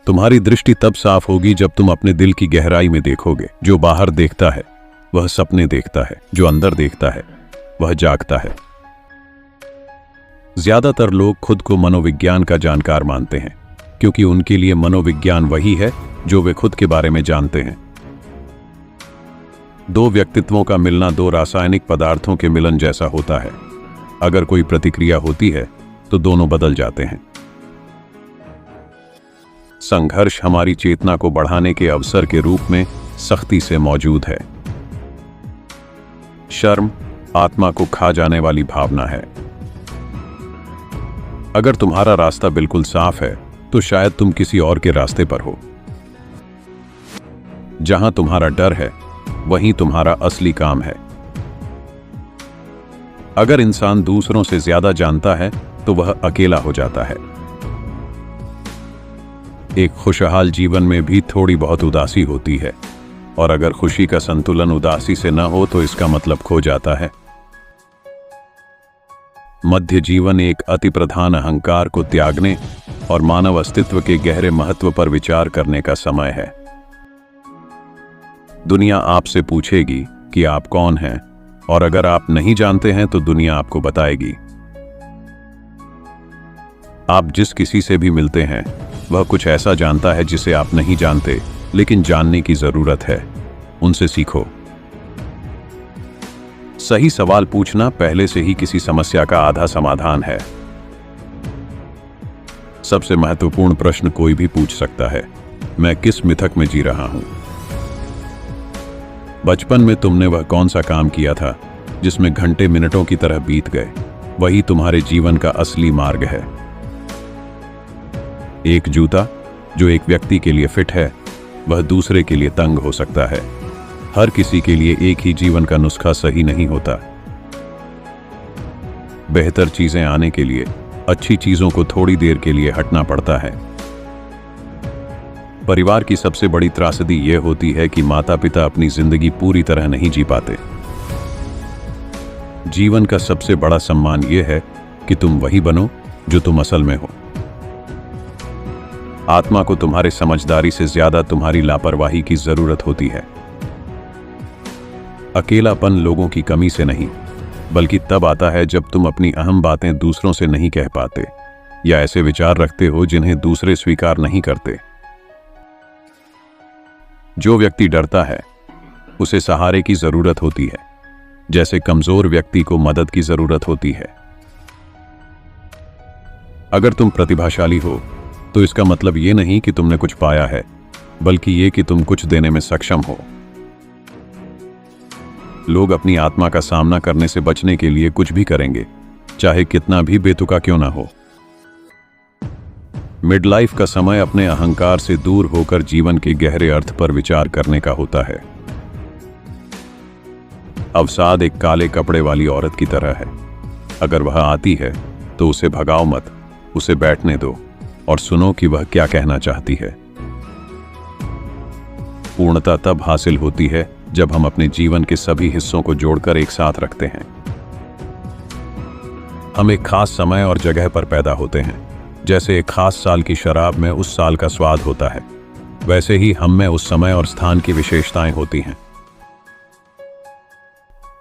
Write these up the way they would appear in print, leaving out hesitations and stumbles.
तुम्हारी दृष्टि तब साफ होगी जब तुम अपने दिल की गहराई में देखोगे। जो बाहर देखता है वह सपने देखता है, जो अंदर देखता है वह जागता है। ज्यादातर लोग खुद को मनोविज्ञान का जानकार मानते हैं, क्योंकि उनके लिए मनोविज्ञान वही है जो वे खुद के बारे में जानते हैं। दो व्यक्तित्वों का मिलना दो रासायनिक पदार्थों के मिलन जैसा होता है। अगर कोई प्रतिक्रिया होती है तो दोनों बदल जाते हैं। संघर्ष हमारी चेतना को बढ़ाने के अवसर के रूप में सख्ती से मौजूद है। शर्म आत्मा को खा जाने वाली भावना है। अगर तुम्हारा रास्ता बिल्कुल साफ है तो शायद तुम किसी और के रास्ते पर हो। जहां तुम्हारा डर है वहीं तुम्हारा असली काम है। अगर इंसान दूसरों से ज्यादा जानता है तो वह अकेला हो जाता है। एक खुशहाल जीवन में भी थोड़ी बहुत उदासी होती है, और अगर खुशी का संतुलन उदासी से न हो तो इसका मतलब खो जाता है। मध्य जीवन एक अति प्रधान अहंकार को त्यागने और मानव अस्तित्व के गहरे महत्व पर विचार करने का समय है। दुनिया आपसे पूछेगी कि आप कौन हैं, और अगर आप नहीं जानते हैं तो दुनिया आपको बताएगी। आप जिस किसी से भी मिलते हैं वह कुछ ऐसा जानता है जिसे आप नहीं जानते, लेकिन जानने की जरूरत है। उनसे सीखो। सही सवाल पूछना पहले से ही किसी समस्या का आधा समाधान है। सबसे महत्वपूर्ण प्रश्न कोई भी पूछ सकता है, मैं किस मिथक में जी रहा हूं? बचपन में तुमने वह कौन सा काम किया था जिसमें घंटे मिनटों की तरह बीत गए? वही तुम्हारे जीवन का असली मार्ग है। एक जूता जो एक व्यक्ति के लिए फिट है वह दूसरे के लिए तंग हो सकता है। हर किसी के लिए एक ही जीवन का नुस्खा सही नहीं होता। बेहतर चीजें आने के लिए अच्छी चीजों को थोड़ी देर के लिए हटना पड़ता है। परिवार की सबसे बड़ी त्रासदी यह होती है कि माता पिता अपनी जिंदगी पूरी तरह नहीं जी पाते। जीवन का सबसे बड़ा सम्मान यह है कि तुम वही बनो जो तुम असल में हो। आत्मा को तुम्हारे समझदारी से ज्यादा तुम्हारी लापरवाही की जरूरत होती है। अकेलापन लोगों की कमी से नहीं, बल्कि तब आता है जब तुम अपनी अहम बातें दूसरों से नहीं कह पाते, या ऐसे विचार रखते हो जिन्हें दूसरे स्वीकार नहीं करते। जो व्यक्ति डरता है उसे सहारे की जरूरत होती है, जैसे कमजोर व्यक्ति को मदद की जरूरत होती है। अगर तुम प्रतिभाशाली हो तो इसका मतलब ये नहीं कि तुमने कुछ पाया है, बल्कि ये कि तुम कुछ देने में सक्षम हो। लोग अपनी आत्मा का सामना करने से बचने के लिए कुछ भी करेंगे, चाहे कितना भी बेतुका क्यों ना हो। मिड लाइफ का समय अपने अहंकार से दूर होकर जीवन के गहरे अर्थ पर विचार करने का होता है। अवसाद एक काले कपड़े वाली औरत की तरह है। अगर वह आती है तो उसे भगाओ मत, उसे बैठने दो और सुनो कि वह क्या कहना चाहती है। पूर्णता तब हासिल होती है जब हम अपने जीवन के सभी हिस्सों को जोड़कर एक साथ रखते हैं। हम एक खास समय और जगह पर पैदा होते हैं। जैसे एक खास साल की शराब में उस साल का स्वाद होता है, वैसे ही हम में उस समय और स्थान की विशेषताएं होती हैं।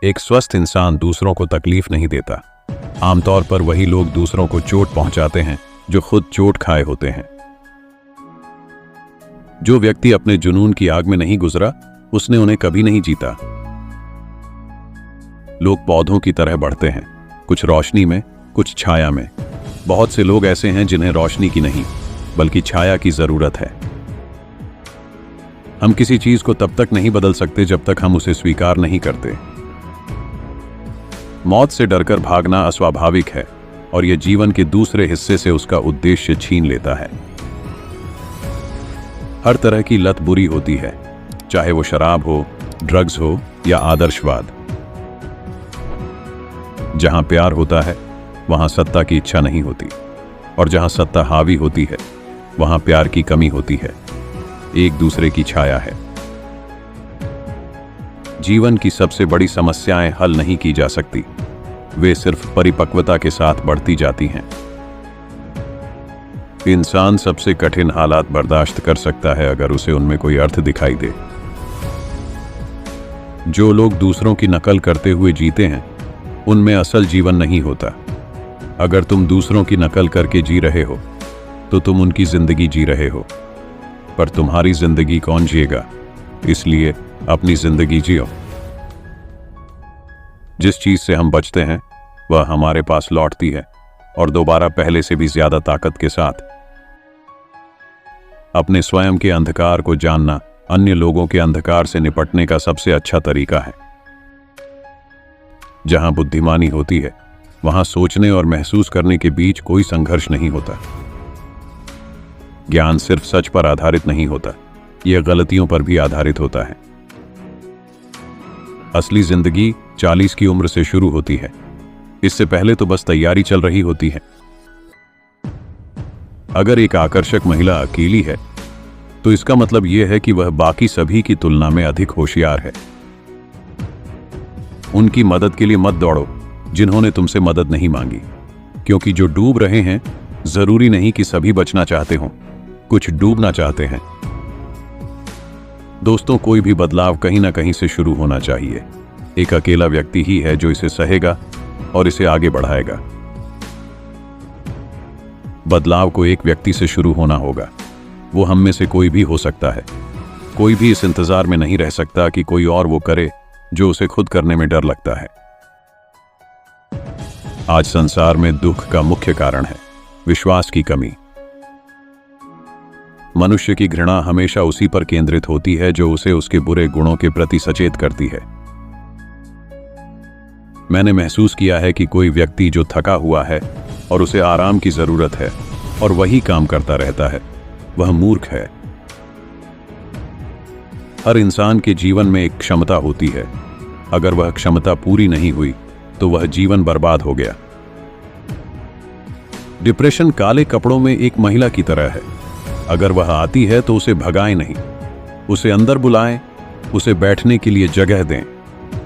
एक स्वस्थ इंसान दूसरों को तकलीफ नहीं देता। आमतौर पर वही लोग दूसरों को चोट पहुंचाते हैं जो खुद चोट खाए होते हैं। जो व्यक्ति अपने जुनून की आग में नहीं गुजरा, उसने उन्हें कभी नहीं जीता। लोग पौधों की तरह बढ़ते हैं, कुछ रोशनी में, कुछ छाया में। बहुत से लोग ऐसे हैं जिन्हें रोशनी की नहीं, बल्कि छाया की जरूरत है। हम किसी चीज को तब तक नहीं बदल सकते जब तक हम उसे स्वीकार नहीं करते। मौत से डरकर भागना अस्वाभाविक है, और यह जीवन के दूसरे हिस्से से उसका उद्देश्य छीन लेता है। हर तरह की लत बुरी होती है, चाहे वो शराब हो, ड्रग्स हो या आदर्शवाद। जहां प्यार होता है वहां सत्ता की इच्छा नहीं होती, और जहां सत्ता हावी होती है वहां प्यार की कमी होती है। एक दूसरे की छाया है। जीवन की सबसे बड़ी समस्याएं हल नहीं की जा सकती, वे सिर्फ परिपक्वता के साथ बढ़ती जाती हैं। इंसान सबसे कठिन हालात बर्दाश्त कर सकता है अगर उसे उनमें कोई अर्थ दिखाई दे। जो लोग दूसरों की नकल करते हुए जीते हैं उनमें असल जीवन नहीं होता। अगर तुम दूसरों की नकल करके जी रहे हो तो तुम उनकी जिंदगी जी रहे हो, पर तुम्हारी जिंदगी कौन जिएगा? इसलिए अपनी जिंदगी जियो। जिस चीज से हम बचते हैं वह हमारे पास लौटती है, और दोबारा पहले से भी ज्यादा ताकत के साथ। अपने स्वयं के अंधकार को जानना अन्य लोगों के अंधकार से निपटने का सबसे अच्छा तरीका है। जहां बुद्धिमानी होती है वहां सोचने और महसूस करने के बीच कोई संघर्ष नहीं होता। ज्ञान सिर्फ सच पर आधारित नहीं होता, यह गलतियों पर भी आधारित होता है। असली जिंदगी 40 की उम्र से शुरू होती है, इससे पहले तो बस तैयारी चल रही होती है। अगर एक आकर्षक महिला अकेली है तो इसका मतलब यह है कि वह बाकी सभी की तुलना में अधिक होशियार है। उनकी मदद के लिए मत दौड़ो जिन्होंने तुमसे मदद नहीं मांगी, क्योंकि जो डूब रहे हैं जरूरी नहीं कि सभी बचना चाहते हों, कुछ डूबना चाहते हैं। दोस्तों, कोई भी बदलाव कहीं ना कहीं से शुरू होना चाहिए। एक अकेला व्यक्ति ही है जो इसे सहेगा और इसे आगे बढ़ाएगा। बदलाव को एक व्यक्ति से शुरू होना होगा। वो हम में से कोई भी हो सकता है। कोई भी इस इंतजार में नहीं रह सकता कि कोई और वो करे जो उसे खुद करने में डर लगता है। आज संसार में दुख का मुख्य कारण है विश्वास की कमी। मनुष्य की घृणा हमेशा उसी पर केंद्रित होती है जो उसे उसके बुरे गुणों के प्रति सचेत करती है। मैंने महसूस किया है कि कोई व्यक्ति जो थका हुआ है और उसे आराम की जरूरत है और वही काम करता रहता है, वह मूर्ख है। हर इंसान के जीवन में एक क्षमता होती है। अगर वह क्षमता पूरी नहीं हुई तो वह जीवन बर्बाद हो गया। डिप्रेशन काले कपड़ों में एक महिला की तरह है। अगर वह आती है तो उसे भगाएं नहीं, उसे अंदर बुलाएं, उसे बैठने के लिए जगह दें,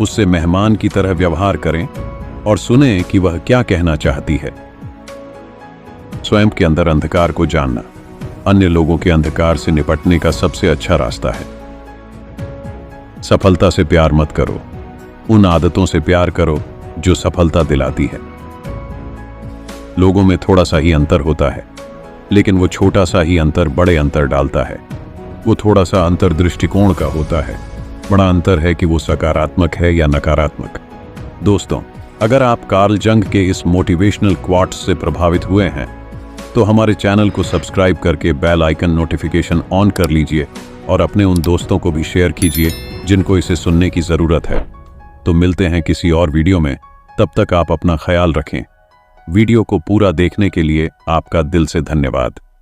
उससे मेहमान की तरह व्यवहार करें और सुनें कि वह क्या कहना चाहती है। स्वयं के अंदर अंधकार को जानना अन्य लोगों के अंधकार से निपटने का सबसे अच्छा रास्ता है। सफलता से प्यार मत करो, उन आदतों से प्यार करो जो सफलता दिलाती है। लोगों में थोड़ा सा ही अंतर होता है, लेकिन वो छोटा सा ही अंतर बड़े अंतर डालता है। वो थोड़ा सा अंतर दृष्टिकोण का होता है, बड़ा अंतर है कि वो सकारात्मक है या नकारात्मक। दोस्तों, अगर आप कार्ल जंग के इस मोटिवेशनल क्वाट्स से प्रभावित हुए हैं तो हमारे चैनल को सब्सक्राइब करके बेल आइकन नोटिफिकेशन ऑन कर लीजिए और अपने उन दोस्तों को भी शेयर कीजिए जिनको इसे सुनने की जरूरत है। तो मिलते हैं किसी और वीडियो में, तब तक आप अपना ख्याल रखें। वीडियो को पूरा देखने के लिए आपका दिल से धन्यवाद।